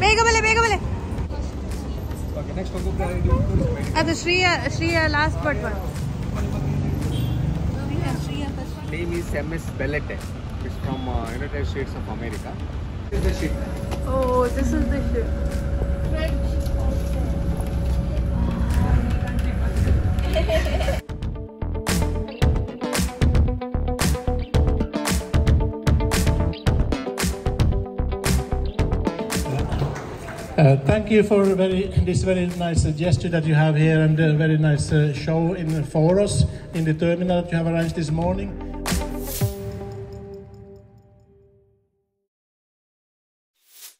ಬೇಗ ಬಲೆ ಬೇಗ ಬಲೆ. ಅದು ಶ್ರೀಯ last but one. Name is MS Bellette. It's from United States of America. This is the ship. Oh, this is the ship. Thank you for this very nice gesture that you have here, and a very nice show for us in the terminal that you have arranged this morning.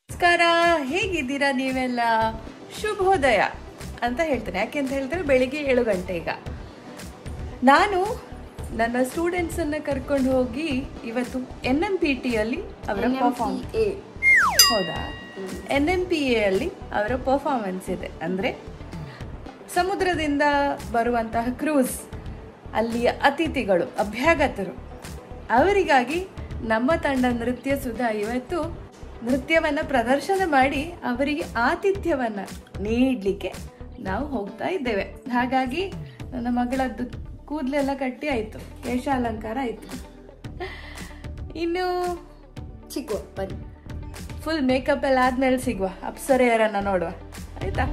ನಮಸ್ಕಾರ, ಹೇಗಿದ್ದೀರಾ ನೀವೆಲ್ಲ? ಶುಭೋದಯ ಅಂತ ಹೇಳ್ತೇನೆ. ಯಾಕೆ ಅಂತ ಹೇಳಿದ್ರೆ ಬೆಳಿಗ್ಗೆ 7 ಗಂಟೆ ಈಗ. ನಾನು ನನ್ನ ಸ್ಟೂಡೆಂಟ್ಸನ್ನು ಕರ್ಕೊಂಡು ಹೋಗಿ ಇವತ್ತು NMPTಯಲ್ಲಿ ಅವರ NMPAಯಲ್ಲಿ ಅವರ ಪರ್ಫಾರ್ಮೆನ್ಸ್ ಇದೆ. ಅಂದರೆ ಸಮುದ್ರದಿಂದ ಬರುವಂತಹ ಕ್ರೂಸ್, ಅಲ್ಲಿಯ ಅತಿಥಿಗಳು, ಅಭ್ಯಾಗತರು, ಅವರಿಗಾಗಿ ನಮ್ಮ ತಂಡ ನೃತ್ಯ ಸುಧಾ ಇವತ್ತು ನೃತ್ಯವನ್ನು ಪ್ರದರ್ಶನ ಮಾಡಿ ಅವರಿಗೆ ಆತಿಥ್ಯವನ್ನು ನೀಡಲಿಕ್ಕೆ ನಾವು ಹೋಗ್ತಾ ಇದ್ದೇವೆ. ಹಾಗಾಗಿ ನನ್ನ ಮಗಳದ್ದು ಕೂದಲೆಲ್ಲ ಕಟ್ಟಿ ಆಯಿತು, ಕೇಶ ಅಲಂಕಾರ ಆಯಿತು. ಇನ್ನು ಸಿಗುವ ಬನ್ನಿ, ಫುಲ್ ಮೇಕಪ್ ಎಲ್ಲ ಆದ್ಮೇಲೆ ಸಿಗುವ, ಅಪ್ಸರೆಯರನ್ನ ನೋಡುವ, ಆಯ್ತಾ?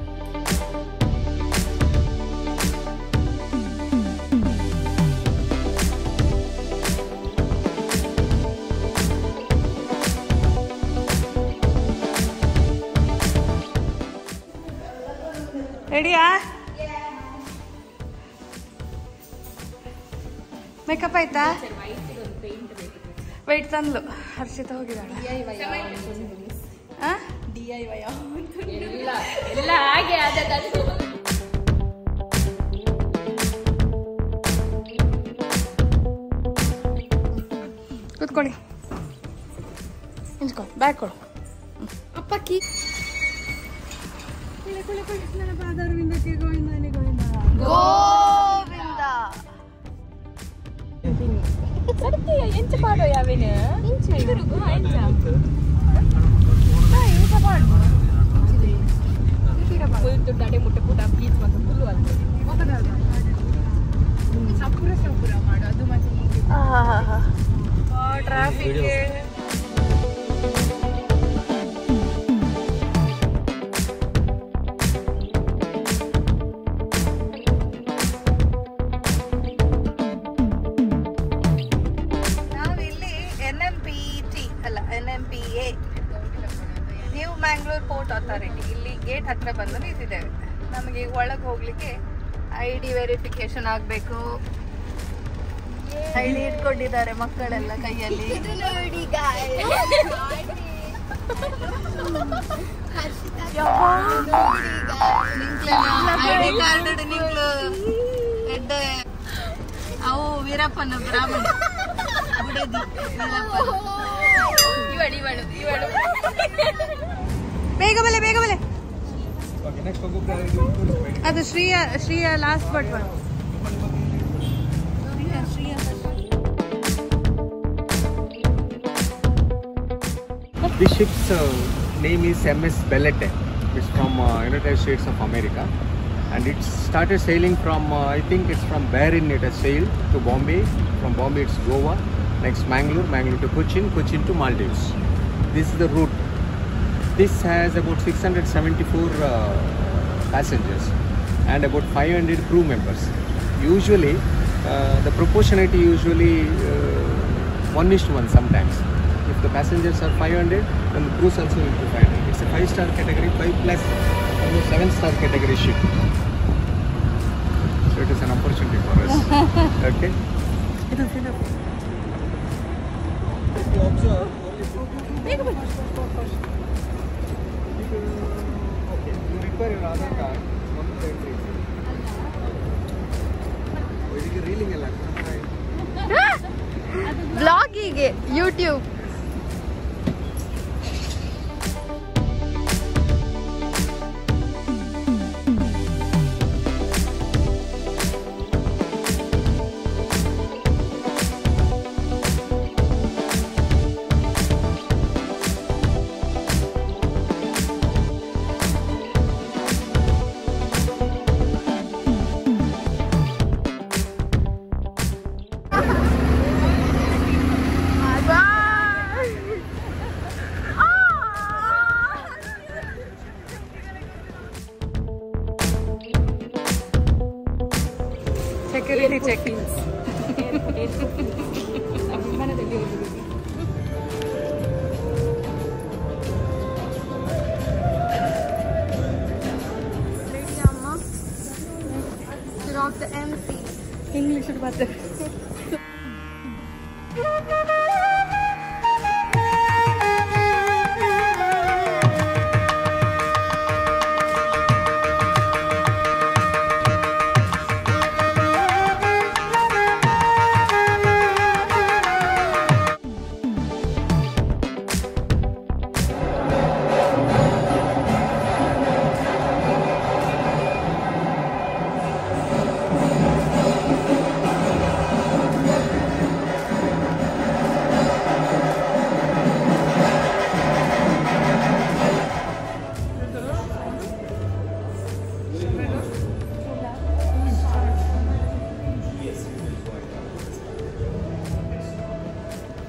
ರೆಡಿಯಾ? ಮೇಕಪ್ ಆಯ್ತಾ? ವೈಟ್ ತಂದ್ಲು, ಹರ್ಷಿತ ಹೋಗಿದ್ದಾಳೆ. ಎಲ್ಲ ಹಾಗೆ ಕೂತ್ಕೊಳ್ಳಿ, ನಿಂತ್ಕೊಳ್ಳಿ, ಬ್ಯಾಗ್ ಕೊಡು. ಅಪ್ಪಕ್ಕಿ ಗೋವಿಂದ ಸತ್ಯ ಎಂಚ ಪಾಡೋ ಯಾವೇನು ತಿರುಗು ಎಂಚ ಫುಲ್ ದುಡ್ಡಾಡೆ ಮುಟ್ಟೆ ಪುಟ ಬೀಚ್ ಮತ್ತು ಫುಲ್ಲು ಅಂತ ಸಪುರ ಮಾಡು ಅದು ಮತ್ತೆ traffic. NMPA new Mangalore port authority, ಇಲ್ಲಿ ಗೇಟ್ ಹತ್ರ ಬಂದು ನಿಂತಿದ್ದೇವೆ. ನಮಗೆ ಒಳಗೆ ಹೋಗ್ಲಿಕ್ಕೆ ID ವೆರಿಫಿಕೇಶನ್ ಆಗಬೇಕು. ID ಇಟ್ಕೊಂಡಿದ್ದಾರೆ ಮಕ್ಕಳೆಲ್ಲ ಕೈಯಲ್ಲಿ. ID ಕಾರ್ಡ್ ನಿಂಗ್ಳು ಎಡ್ಡ ಅವು ವೀರಪ್ಪನ ಬ್ರಾಹ್ಮಣ ಬಿಡದಿ ಇವಳು ಬೇಗ ಬಲೆ ಬೇಗ ಬಲೆ. ಅದು ಶ್ರೀಯ last but one. This ship's name is MS Bellette. It's from United States of America, and it started sailing from I think it's from Bahrain. It has sailed to Bombay. From Bombay it's Goa, next Mangalore to Cochin to Maldives. This is the route. This has about 674 passengers and about 500 crew members. Usually the proportionality 1:1 sometimes. If the passengers are 500, then the crews also will be 500. It's a 5-star category, 5+ 7-star category ship. So it is an opportunity for us. Okay. You observe only okay. You require your Aadhaar card. One of the entries. ಇದಕ್ಕೆ reeling ಎಲ್ಲ ಬ್ಲಾಗಿಗೆ YouTube. Reality check. ವಿಮಾನದಲ್ಲಿ ಹೋಗಿದ್ದೀವಿ. English ಬರ್ತದೆ.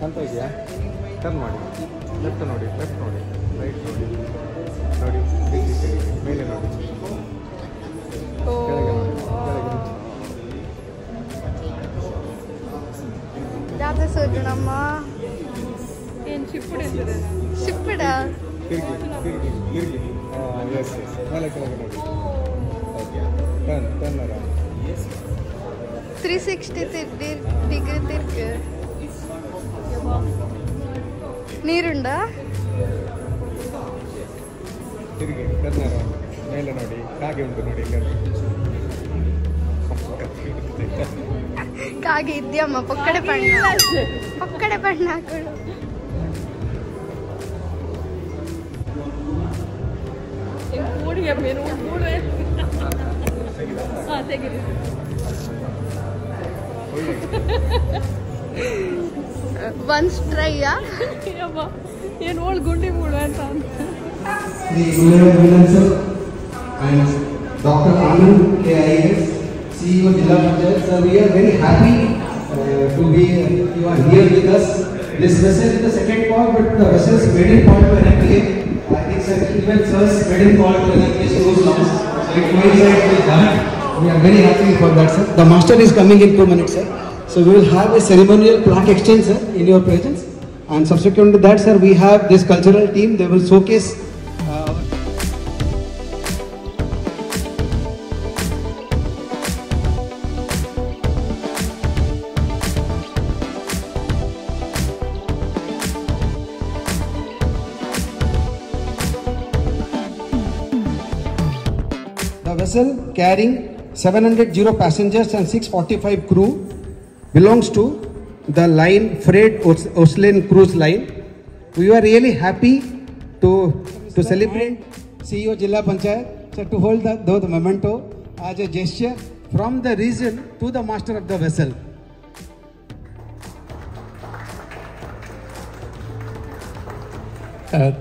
ಅಂತ ಇದೆಯಾ? Turn ಮಾಡಿ, left ನೋಡಿ, left ನೋಡಿ, ರೈಟ್ ನೋಡಿ, ನೋಡಿ ಮೇಲೆ ನೋಡಿ, ಕೆಳಗೆ ನೋಡಿ, ಕೆಳಗೆ ಯಾವ್ದು ಸೋಜನಮ್ಮ? ಏನು ಶಿಪ್ಪುಡೆ ಅಂತಾರೆ? ಶಿಪ್ಪಿಡ ತಿರುಗಿ ತಿರುಗಿ ತಿರುಗಿ. ಎಸ್ ಎಸ್, ಮೇಲೆ ಕೆಳಗೆ ನೋಡಿ. Okay, turn around. 360 ಡಿಗ್ರಿ ತಿರ್ಕು. ನೀರುಂಡಾ? ತಿರುಗಿ ಟರ್ನ್ ಅರೌಂಡ್. ಮೇಲೆ ನೋಡಿ, ಕಾಗೆ ಉಂಟು ನೋಡಿ. ಕಾಗೆ ಇದೆಯಮ್ಮ, ಪಕ್ಕಡೆ ಬಣ್ಣ ಹಾಕೊಳ್ಳು. ಕೂಡಿಗೆ ಮೇನು ಕೂಡೆ. ಹಾಂ ತೆಗೀರಿ. ಒನ್ಸ್ ಟ್ರೈಯಾ? ಏನು ಓಳ್ ಗುಂಡಿ ಮೂಳು ಅಂತ. Sri Gulevan Vilan sir and Dr. Anand KIS, CEO Jilla Panchayat. Sir, we are very happy to be you are here with us. This vessel is the second call, but the vessel's maiden call to NMPA. I think sir, even sir's maiden call to NMPA shows now. So it coincides with that. We are very happy for that, sir. The master is coming in 2 minutes, sir. So we will have a ceremonial plaque exchange, sir, in your presence. And subsequent to that, sir, we have this cultural team. They will showcase. The vessel carrying 700 passengers and 645 crew belongs to the line Freight Ocean Cruise Line. We are really happy to celebrate CEO Jilla Panchayat, so to hold the memento as a gesture from the region to the master of the vessel.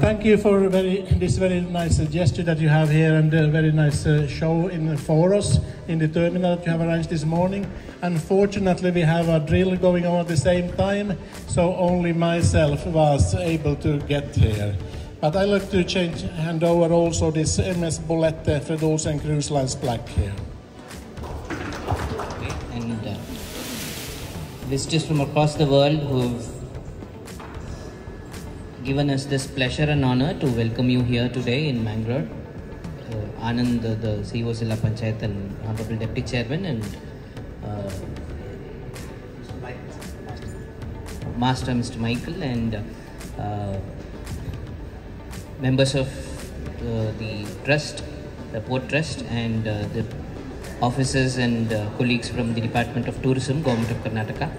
Thank you for this very nice gesture that you have here, and a very nice show for us in the terminal that you have arranged this morning. Unfortunately, we have a drill going on at the same time, so only myself was able to get here. But I like to hand over also this MS Bolette Fred Olsen Cruise Line's plaque here. And visitors from across the world who've given us this pleasure and honor to welcome you here today in Mangalore. Anand, the CEO Jilla Panchayat, and Honorable Deputy Chairman, and Master Mr. Michael, and members of the trust, the Port Trust, and the officers and colleagues from the Department of Tourism, Government of Karnataka.